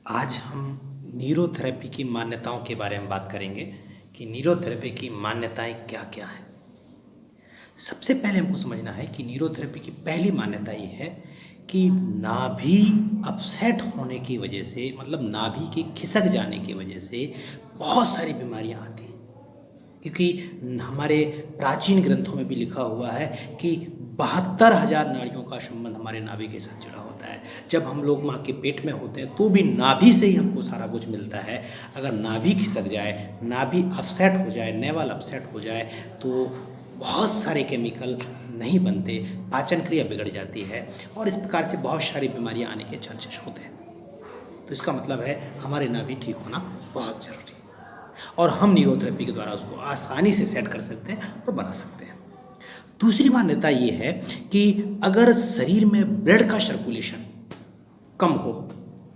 आज हम न्यूरोथेरेपी की मान्यताओं के बारे में बात करेंगे कि न्यूरोथेरेपी की मान्यताएं क्या-क्या हैं। सबसे पहले हमको समझना है कि न्यूरोथेरेपी की पहली मान्यता ये है कि नाभि अपसेट होने की वजह से मतलब नाभि के खिसक जाने की वजह से बहुत सारी बीमारियां आती हैं। क्योंकि हमारे प्राचीन ग्रंथों में भी लिखा हुआ है कि 72,000 नाड़ियों का संबंध हमारे नाभि के साथ जुड़ा होता है। जब हम लोग माँ के पेट में होते हैं तो भी नाभि से ही हमको सारा कुछ मिलता है। अगर नाभि खिसक जाए, नाभि अपसेट हो जाए, नेवल अपसेट हो जाए तो बहुत सारे केमिकल नहीं बनते, पाचन क्रिया बिगड़ जाती है और इस प्रकार से बहुत सारी बीमारियाँ आने के चांसेस होते हैं। तो इसका मतलब है हमारे नाभि ठीक होना बहुत ज़रूरी है और हम न्यूरोथेरेपी के द्वारा उसको आसानी से सेट कर सकते हैं और बना सकते हैं। दूसरी मान्यता ये है कि अगर शरीर में ब्लड का सर्कुलेशन कम हो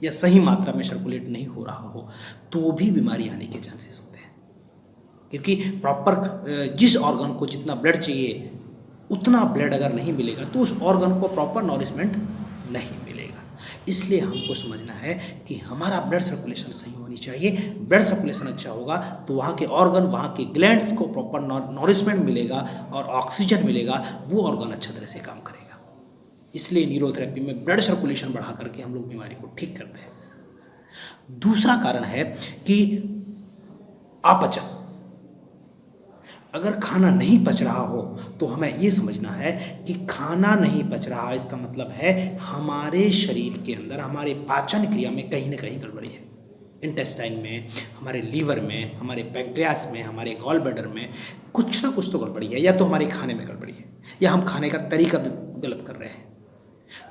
या सही मात्रा में सर्कुलेट नहीं हो रहा हो तो भी बीमारी आने के चांसेस होते हैं। क्योंकि प्रॉपर जिस ऑर्गन को जितना ब्लड चाहिए उतना ब्लड अगर नहीं मिलेगा तो उस ऑर्गन को प्रॉपर नॉरिशमेंट नहीं मिलेगा। इसलिए हमको समझना है कि हमारा ब्लड सर्कुलेशन सही होनी चाहिए। ब्लड सर्कुलेशन अच्छा होगा तो वहाँ के ऑर्गन, वहाँ के ग्लैंड्स को प्रॉपर नॉरिशमेंट मिलेगा और ऑक्सीजन मिलेगा, वो ऑर्गन अच्छा तरह से काम करेगा। इसलिए न्यूरोथेरेपी में ब्लड सर्कुलेशन बढ़ा करके हम लोग बीमारी को ठीक करते हैं। दूसरा कारण है कि अपच। अगर खाना नहीं पच रहा हो तो हमें ये समझना है कि खाना नहीं पच रहा इसका मतलब है हमारे शरीर के अंदर, हमारे पाचन क्रिया में कहीं ना कहीं गड़बड़ी है। इंटेस्टाइन में, हमारे लीवर में, हमारे पैंक्रियास में, हमारे गॉल ब्लैडर में कुछ ना कुछ तो गड़बड़ी है, या तो हमारे खाने में गड़बड़ी है या हम खाने का तरीका गलत कर रहे हैं।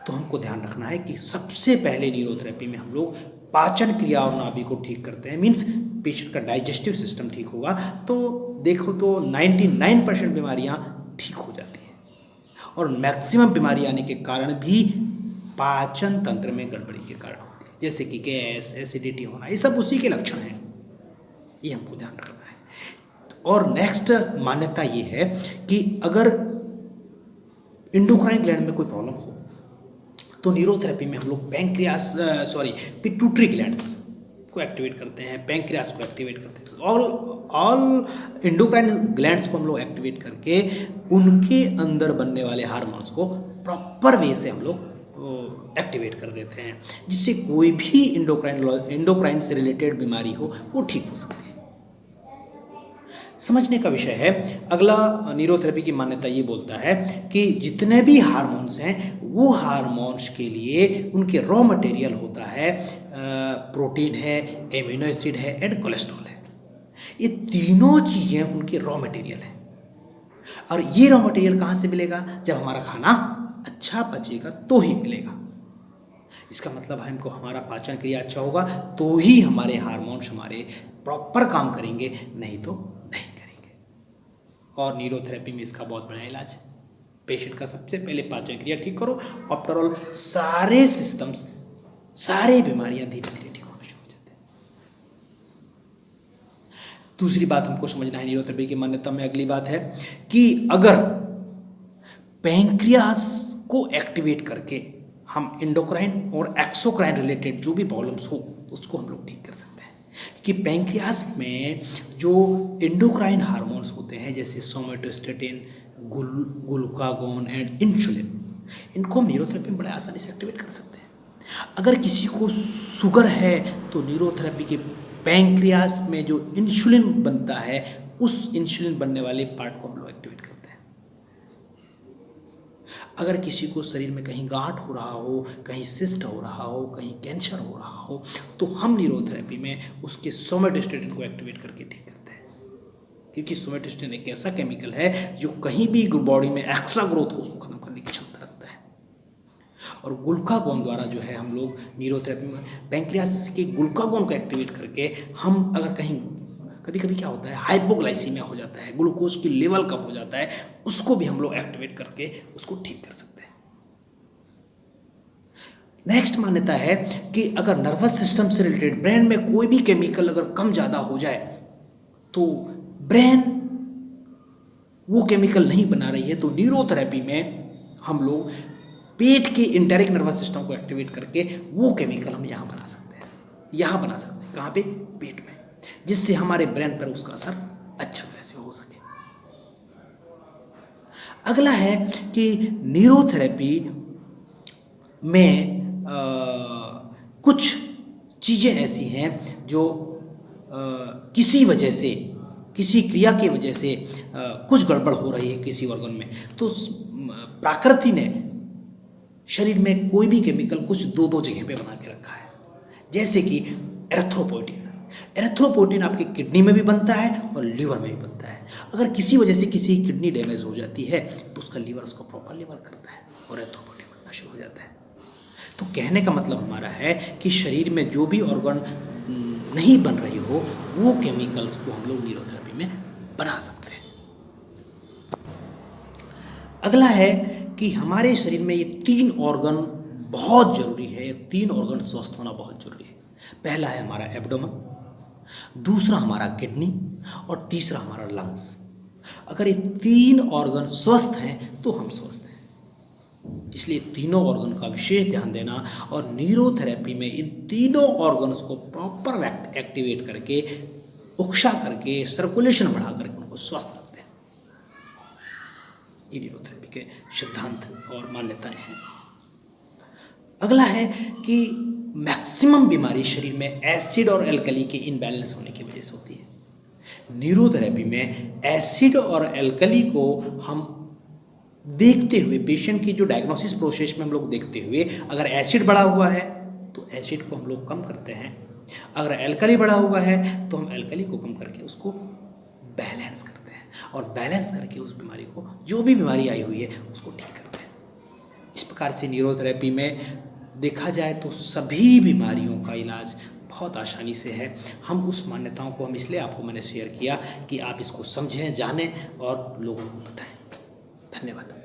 तो हमको ध्यान रखना है कि सबसे पहले न्यूरोथेरेपी में हम लोग पाचन क्रिया और नाभि को ठीक करते हैं। मीन्स पेशेंट का डाइजेस्टिव सिस्टम ठीक होगा तो देखो तो 99% बीमारियां ठीक हो जाती हैं और मैक्सिमम बीमारी आने के कारण भी पाचन तंत्र में गड़बड़ी के कारण होती है, जैसे कि गैस, एसिडिटी होना, ये सब उसी के लक्षण हैं। ये हमको ध्यान रखना है। और नेक्स्ट मान्यता ये है कि अगर इंडोक्राइन ग्लैंड में कोई प्रॉब्लम हो तो न्यूरोथेरेपी में हम लोग पिट्यूटरी ग्लैंड्स को एक्टिवेट करते हैं, पैंक्रियास को एक्टिवेट करते हैं। ऑल इंडोक्राइन ग्लैंड्स को हम लोग एक्टिवेट करके उनके अंदर बनने वाले हार्मोन्स को प्रॉपर वे से हम लोग एक्टिवेट कर देते हैं, जिससे कोई भी इंडोक्राइन से रिलेटेड बीमारी हो वो ठीक हो सकती है। समझने का विषय है। अगला न्यूरोथेरेपी की मान्यता ये बोलता है कि जितने भी हार्मोन्स हैं वो हार्मोन्स के लिए उनके रॉ मटेरियल होता है, प्रोटीन है, एमिनो एसिड है एंड कोलेस्ट्रॉल है। ये तीनों चीज़ें उनके रॉ मटेरियल हैं और ये रॉ मटेरियल कहाँ से मिलेगा? जब हमारा खाना अच्छा पचेगा तो ही मिलेगा। इसका मतलब है हमको हमारा पाचन क्रिया अच्छा होगा तो ही हमारे हार्मोन्स हमारे प्रॉपर काम करेंगे, नहीं तो नहीं करेंगे। और न्यूरोथेरेपी में इसका बहुत बड़ा इलाज है। पेशेंट का सबसे पहले पाचन क्रिया ठीक करो, आफ्टर ऑल सारे सिस्टम्स, सारी बीमारियां धीरे धीरे ठीक होना शुरू हो जाते हैं। दूसरी बात हमको समझना है न्यूरोथेरेपी की मान्यता में, अगली बात है कि अगर पैंक्रियास को एक्टिवेट करके हम इंडोक्राइन और एक्सोक्राइन रिलेटेड जो भी प्रॉब्लम्स हो उसको हम लोग ठीक कर सकते हैं। कि पैंक्रियास में जो इंडोक्राइन हार्मोन्स होते हैं जैसे सोमेटोस्टेटिन, ग्लूकागोन एंड इंसुलिन, इनको हम न्यूरोथेरेपी में बड़े आसानी से एक्टिवेट कर सकते हैं। अगर किसी को शुगर है तो न्यूरोथेरेपी के पैंक्रियास में जो इंसुलिन बनता है उस इंसुलिन बनने वाले पार्ट को हम लोग एक्टिवेट करते हैं। अगर किसी को शरीर में कहीं गांठ हो रहा हो, कहीं सिस्ट हो रहा हो, कहीं कैंसर हो रहा हो तो हम न्यूरोथेरेपी में उसके सोमेटोस्टेटिन को एक्टिवेट करके ठीक करते हैं। क्योंकि सोमेटोस्टेटिन एक ऐसा केमिकल है जो कहीं भी बॉडी में एक्स्ट्रा ग्रोथ हो उसको खत्म करने की क्षमता रखता है। और ग्लूकागोन द्वारा जो है हम लोग न्यूरोथेरेपी में पैंक्रियास के ग्लूकागोन को एक्टिवेट करके हम अगर कहीं कभी कभी क्या होता है हाइपोग्लाइसीमिया हो जाता है, ग्लूकोज की लेवल कम हो जाता है, उसको भी हम लोग एक्टिवेट करके उसको ठीक कर सकते हैं। नेक्स्ट मान्यता है कि अगर नर्वस सिस्टम से रिलेटेड ब्रेन में कोई भी केमिकल अगर कम ज़्यादा हो जाए तो ब्रेन वो केमिकल नहीं बना रही है तो न्यूरोथेरेपी में हम लोग पेट के इंटेरिक नर्वस सिस्टम को एक्टिवेट करके वो केमिकल हम यहाँ बना सकते हैं। यहाँ बना सकते हैं, कहाँ पे? पेट में, जिससे हमारे ब्रेन पर उसका असर अच्छा तरह से हो सके। अगला है कि न्यूरोथेरेपी में कुछ चीज़ें ऐसी हैं जो किसी वजह से, किसी क्रिया की वजह से कुछ गड़बड़ हो रही है किसी ऑर्गन में, तो प्रकृति ने शरीर में कोई भी केमिकल कुछ दो दो जगह पे बना के रखा है, जैसे कि एरिथ्रोपोइटिन। एरिथ्रोपोइटिन आपकी किडनी में भी बनता है और लीवर में भी बनता है। अगर किसी वजह से किसी किडनी डैमेज हो जाती है तो उसका लीवर उसको प्रॉपर लीवर करता है और एरिथ्रोपोइटिन बनना शुरू हो जाता है। तो कहने का मतलब हमारा है कि शरीर में जो भी ऑर्गन नहीं बन रही हो, वो केमिकल्स को हम लोग न्यूरोथेरेपी में बना सकते हैं। अगला है कि हमारे शरीर में ये 3 ऑर्गन बहुत ज़रूरी है, ये 3 ऑर्गन स्वस्थ होना बहुत ज़रूरी है। पहला है हमारा एब्डोमेन, दूसरा हमारा किडनी और तीसरा हमारा लंग्स। अगर ये 3 ऑर्गन स्वस्थ हैं तो हम स्वस्थ हैं। इसलिए तीनों ऑर्गन का विशेष ध्यान देना और न्यूरोथेरेपी में इन तीनों ऑर्गन्स को प्रॉपर एक्टिवेट करके, उकसा करके, सर्कुलेशन बढ़ा करके उनको स्वस्थ रखते हैं। ये न्यूरोथेरेपी के सिद्धांत और मान्यताएं हैं। अगला है कि मैक्सिमम बीमारी शरीर में एसिड और एल्कली के इनबैलेंस होने की वजह से होती है। न्यूरोथेरेपी में एसिड और एल्कली को हम देखते हुए, पेशेंट की जो डायग्नोसिस प्रोसेस में हम लोग देखते हुए, अगर एसिड बढ़ा हुआ है तो एसिड को हम लोग कम करते हैं, अगर एल्कली बढ़ा हुआ है तो हम एल्कली को कम करके उसको बैलेंस करते हैं और बैलेंस करके उस बीमारी को, जो भी बीमारी आई हुई है, उसको ठीक करते हैं। इस प्रकार से न्यूरोथेरेपी में देखा जाए तो सभी बीमारियों का इलाज बहुत आसानी से है। हम उस मान्यताओं को, हम इसलिए आपको मैंने शेयर किया कि आप इसको समझें, जानें और लोगों को बताएं। धन्यवाद।